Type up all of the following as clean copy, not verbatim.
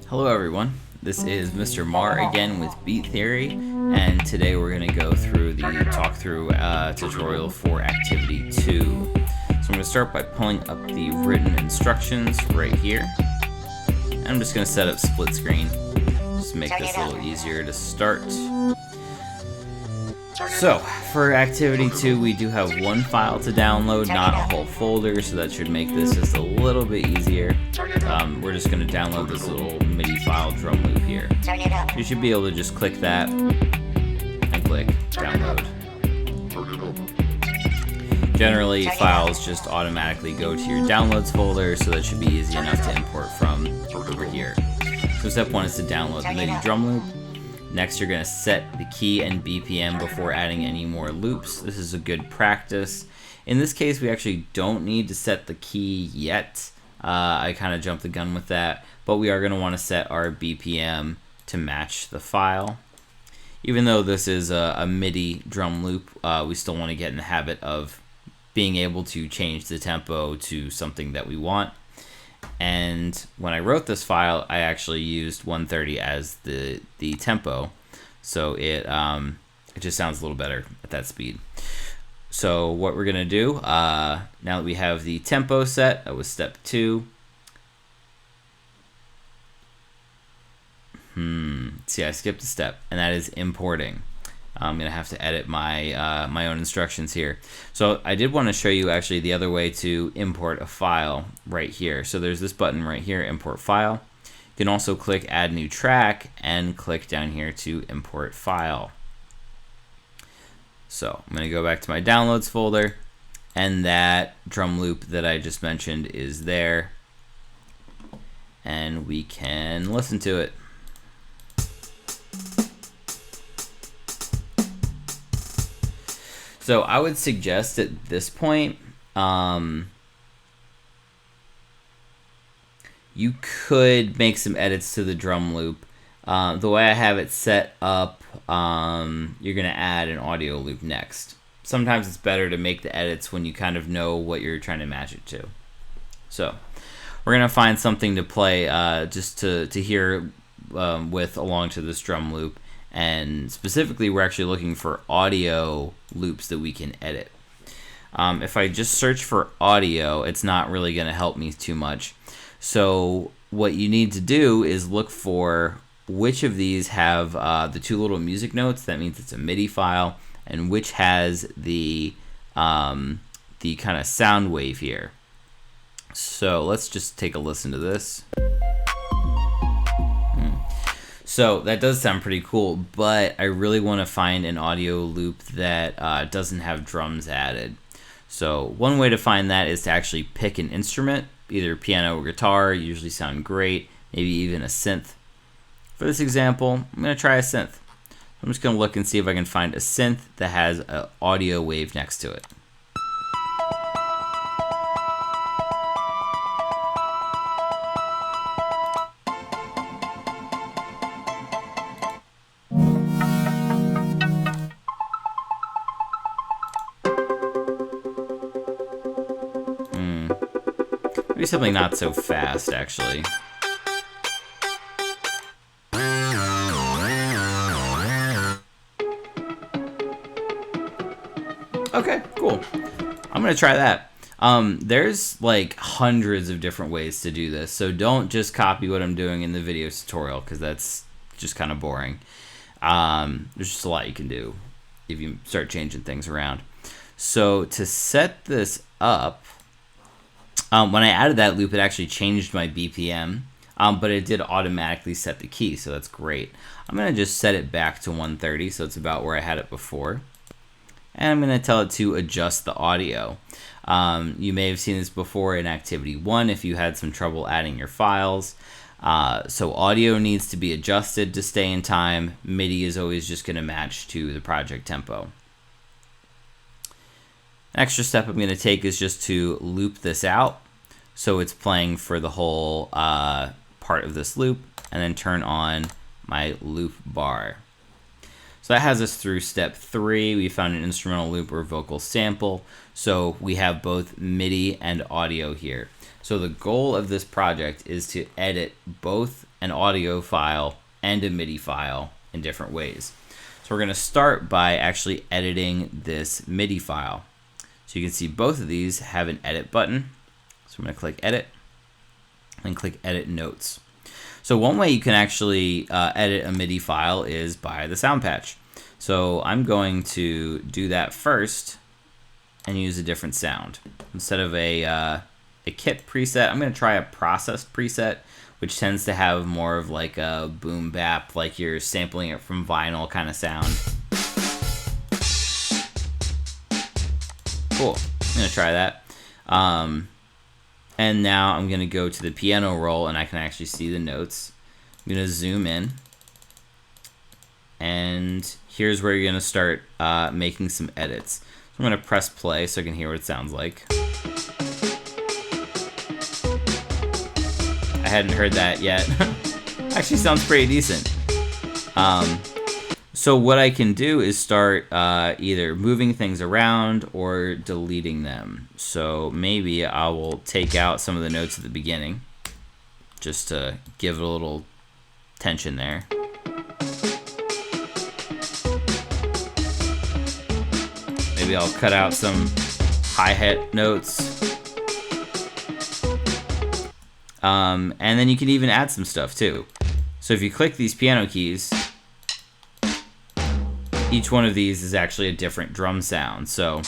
Hello everyone, this is Mr. Marr again with Beat Theory, and today we're going to go through the talkthrough tutorial for Activity 2. So I'm going to start by pulling up the written instructions right here. And I'm just going to set up split screen, just to make this a little easier to start. So, for Activity 2, we do have one file to download, not a whole folder, so that should make this just a little bit easier. We're just going to download this little Midi file drum loop here. You should be able to just click that and click download. Generally, files just automatically go to your downloads folder, so that should be easy enough to import from over here. So step 1 is to download the Midi drum loop. Next, you're going to set the key and BPM before adding any more loops. This is a good practice. In this case, we actually don't need to set the key yet. I kind of jumped the gun with that, but we are going to want to set our BPM to match the file. Even though this is a MIDI drum loop, we still want to get in the habit of being able to change the tempo to something that we want. And when I wrote this file, I actually used 130 as the tempo, so it just sounds a little better at that speed. So what we're gonna do now that we have the tempo set, that was step 2. See, I skipped a step, and that is importing. I'm gonna have to edit my my own instructions here. So I did want to show you actually the other way to import a file right here. So there's this button right here, import file. You can also click add new track and click down here to import file. So I'm gonna go back to my downloads folder, and that drum loop that I just mentioned is there, and we can listen to it. So I would suggest at this point, you could make some edits to the drum loop. The way I have it set up, you're going to add an audio loop next. Sometimes it's better to make the edits when you kind of know what you're trying to match it to. So we're going to find something to play just to hear with along to this drum loop. And specifically, we're actually looking for audio loops that we can edit. If I just search for audio, it's not really going to help me too much. So what you need to do is look for which of these have the 2 little music notes. That means it's a MIDI file, and which has the kind of sound wave here. So let's just take a listen to this. So that does sound pretty cool, but I really want to find an audio loop that doesn't have drums added. So one way to find that is to actually pick an instrument, either piano or guitar, usually sound great, maybe even a synth. For this example, I'm going to try a synth. I'm just going to look and see if I can find a synth that has an audio wave next to it. Maybe something not so fast, actually. Okay, cool. I'm gonna try that. There's like hundreds of different ways to do this, so don't just copy what I'm doing in the video tutorial, because that's just kind of boring. There's just a lot you can do if you start changing things around. So to set this up, when I added that loop, it actually changed my BPM, but it did automatically set the key, so that's great. I'm going to just set it back to 130, so it's about where I had it before. And I'm going to tell it to adjust the audio. You may have seen this before in Activity 1 if you had some trouble adding your files. So audio needs to be adjusted to stay in time. MIDI is always just going to match to the project tempo. Extra step I'm going to take is just to loop this out so it's playing for the whole part of this loop, and then turn on my loop bar. So that has us through step 3. We found an instrumental loop or vocal sample. So we have both MIDI and audio here. So the goal of this project is to edit both an audio file and a MIDI file in different ways. So we're going to start by actually editing this MIDI file. So you can see both of these have an edit button. So I'm going to click edit and click edit notes. So one way you can actually edit a MIDI file is by the sound patch. So I'm going to do that first and use a different sound. Instead of a kit preset, I'm going to try a processed preset, which tends to have more of like a boom bap, like you're sampling it from vinyl kind of sound. Cool. I'm going to try that. And now I'm going to go to the piano roll and I can actually see the notes. I'm going to zoom in. And here's where you're going to start making some edits. So I'm going to press play so I can hear what it sounds like. I hadn't heard that yet. Actually sounds pretty decent. So what I can do is start either moving things around or deleting them. So maybe I will take out some of the notes at the beginning just to give it a little tension there. Maybe I'll cut out some hi-hat notes. And then you can even add some stuff too. So if you click these piano keys, each one of these is actually a different drum sound. So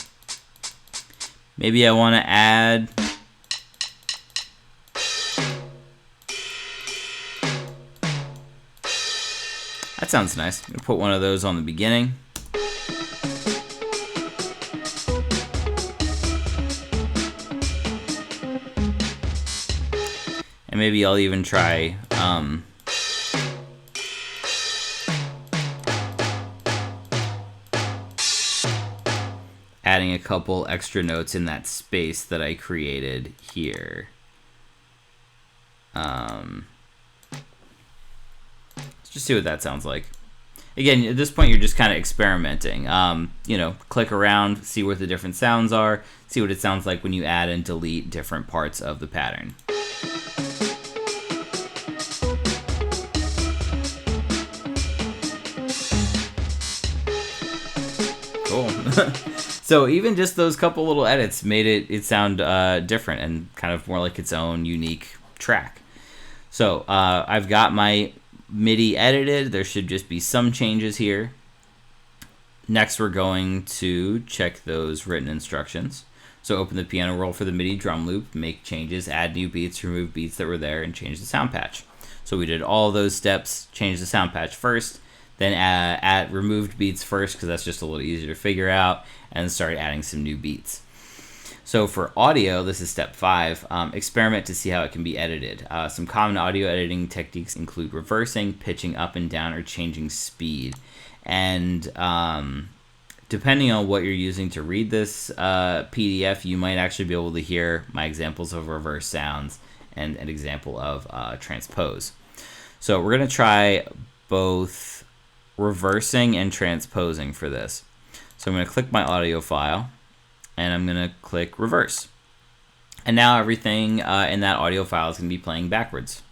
maybe I want to add that sounds nice. I'm gonna put one of those on the beginning. And maybe I'll even try adding a couple extra notes in that space that I created here. Let's just see what that sounds like. Again, at this point, you're just kind of experimenting. You know, click around, see what the different sounds are, see what it sounds like when you add and delete different parts of the pattern. Cool. So even just those couple little edits made it sound different and kind of more like its own unique track. So I've got my MIDI edited. There should just be some changes here. Next, we're going to check those written instructions. So open the piano roll for the MIDI drum loop, make changes, add new beats, remove beats that were there, and change the sound patch. So we did all those steps, change the sound patch first, then add removed beats first because that's just a little easier to figure out, and start adding some new beats. So for audio, this is step 5, experiment to see how it can be edited. Some common audio editing techniques include reversing, pitching up and down, or changing speed. And depending on what you're using to read this PDF, you might actually be able to hear my examples of reverse sounds and an example of transpose. So we're going to try both reversing and transposing for this. So I'm going to click my audio file and I'm going to click reverse. And now everything in that audio file is going to be playing backwards.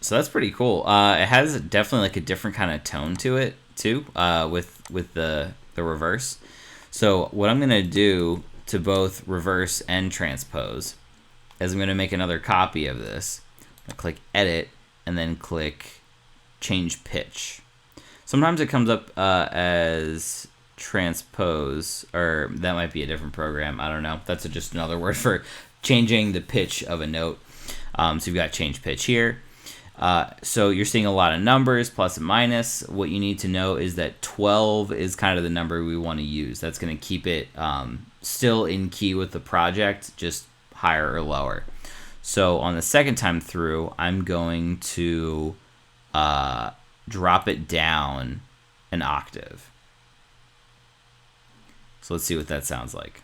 So that's pretty cool. It has definitely like a different kind of tone to it too, with the reverse. So what I'm going to do to both reverse and transpose is I'm going to make another copy of this. I click edit and then click change pitch. Sometimes it comes up as transpose, or that might be a different program. I don't know. That's just another word for changing the pitch of a note. So you've got change pitch here. So you're seeing a lot of numbers, plus and minus. What you need to know is that 12 is kind of the number we want to use. That's going to keep it still in key with the project, just higher or lower. So on the second time through, I'm going to drop it down an octave. So let's see what that sounds like.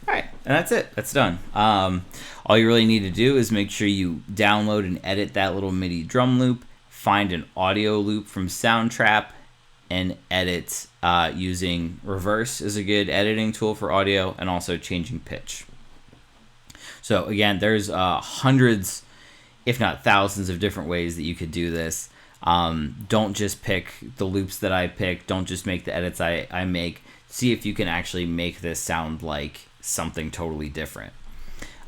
Alright, and that's it. That's done. All you really need to do is make sure you download and edit that little MIDI drum loop, find an audio loop from Soundtrap, and edit using reverse is a good editing tool for audio, and also changing pitch. So again, there's hundreds, if not thousands, of different ways that you could do this. Don't just pick the loops that I pick. Don't just make the edits I make. See if you can actually make this sound like something totally different.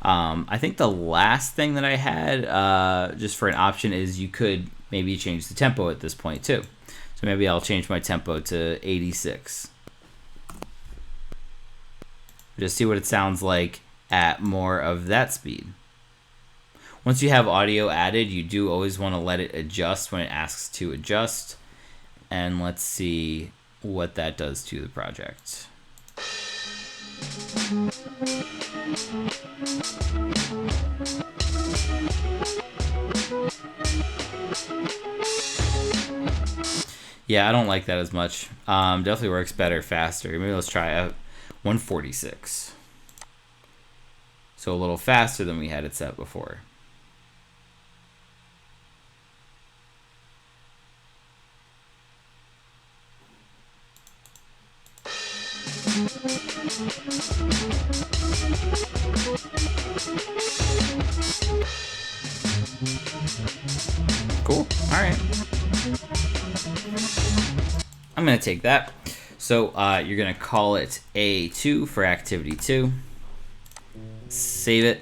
I think the last thing that I had just for an option is you could maybe change the tempo at this point too. So maybe I'll change my tempo to 86. Just see what it sounds like at more of that speed. Once you have audio added, you do always want to let it adjust when it asks to adjust. And let's see what that does to the project. Yeah, I don't like that as much. Definitely works better faster. Maybe let's try a 146. So a little faster than we had it set before. Cool. All right. I'm going to take that. So you're going to call it A2 for activity 2. Save it.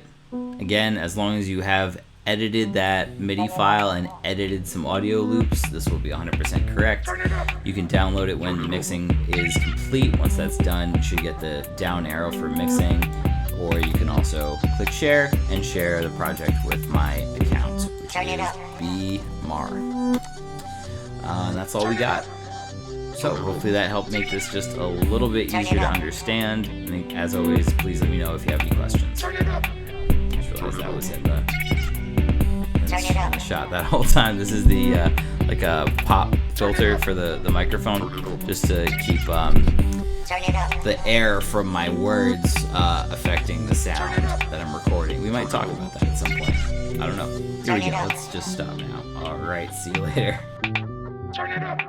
Again, as long as you have edited that MIDI file and edited some audio loops, this will be 100% correct. You can download it when the mixing is complete. Once that's done, you should get the down arrow for mixing, or you can also click share and share the project with my account, which is BMAR. And that's all we got. So hopefully that helped make this just a little bit easier to understand. I think, as always, please let me know if you have any questions. I just realized that was in the shot that whole time. This is the like a pop filter for the microphone, just to keep the air from my words affecting the sound that I'm recording. We might talk about that at some point. I don't know. Here we go. Let's just stop now. All right. See you later. Turn it up.